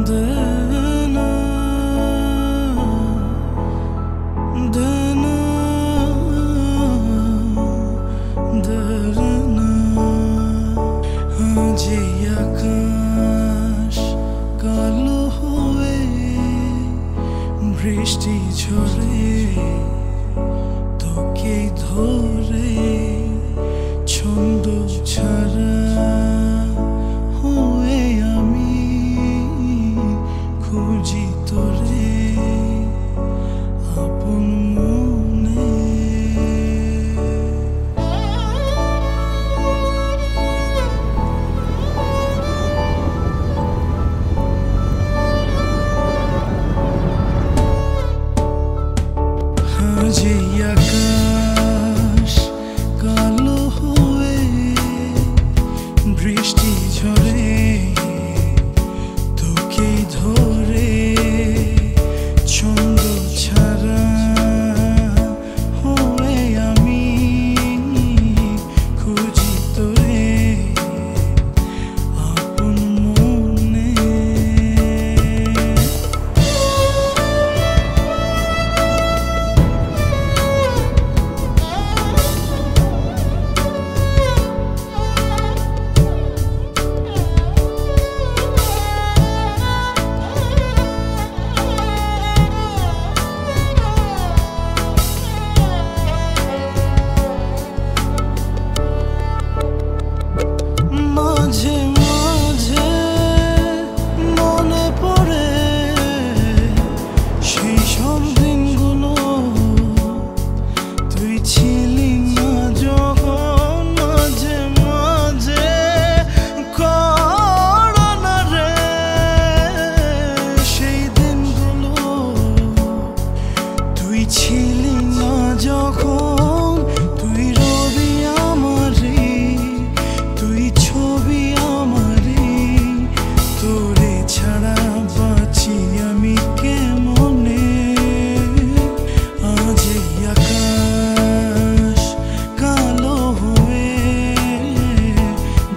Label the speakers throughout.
Speaker 1: দেনা দেনা দেনা আজ আকাশ কালো হয়ে বৃষ্টি ঝরে তোকে ধরে ছন্দ ছাড়া হয়ে আমি খুঁজি তোরে আপন মনে আজ আকাশ কালো হয়ে বৃষ্টি ঝরে তোকে ধরে ছন্দ ছাড়া হয়ে আমি খুঁজি তোরে আপন মনে মাঝে মাঝে মনে পড়ে সেই সব দিনগুলো তুই ছিলি না যখন মাঝে মাঝে করোনা রে সেই দিনগুলো তুই ছিলি না যখন তুই রবি আমারে তুই ছবি আমারে তোরে ছাড়া বাঁচি আমি কেমনে আজ আকাশ কালো হয়ে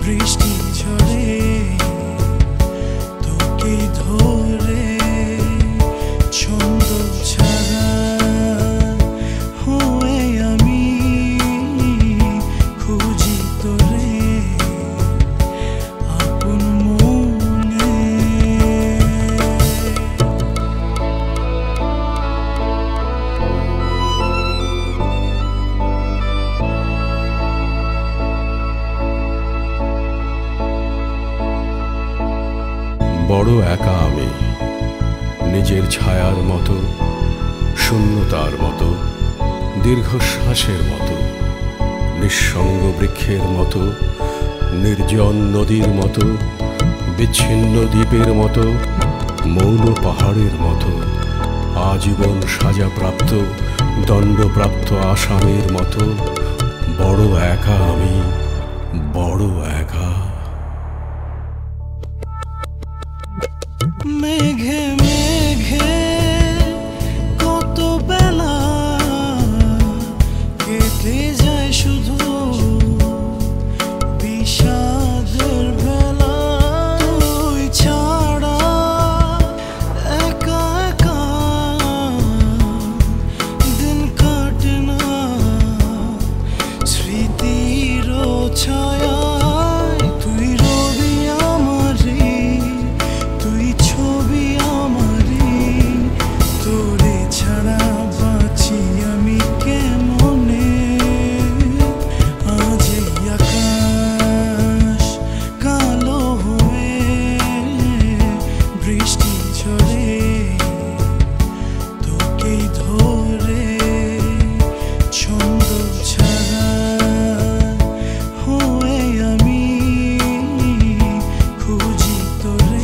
Speaker 1: বৃষ্টি ঝরে তোকে ধরে ছন্দ ছাড়া হয়ে আমি খুঁজি তোরে আপন মনে
Speaker 2: বড় একা আমি নিজের ছায়ার মতো শূন্যতার মতো দীর্ঘশ্বাসের মতো নিঃসঙ্গ বৃক্ষের মতো নির্জন নদীর মতো বিচ্ছিন্ন দ্বীপের মতো মৌন পাহাড়ের মতো আজীবন সাজাপ্রাপ্ত দণ্ডপ্রাপ্ত আসামের মতো বড় একা আমি বড় একা
Speaker 1: মেঘে মেঘে কত বেলা কেটে যায় শুধু বিষাদের বেলা তুই ছাড়া একা একা দিন কাটে না স্মৃতির ছায়ায় তুই রবি আমারে তুই ছবি আমারে তোরে ছাড়া বাঁচি আমি কেমনে আজ আকাশ কালো হয়ে বৃষ্টি ঝরে তোকে ধরে ছন্দ ছাড়া হয়ে আমি খুঁজি তোরে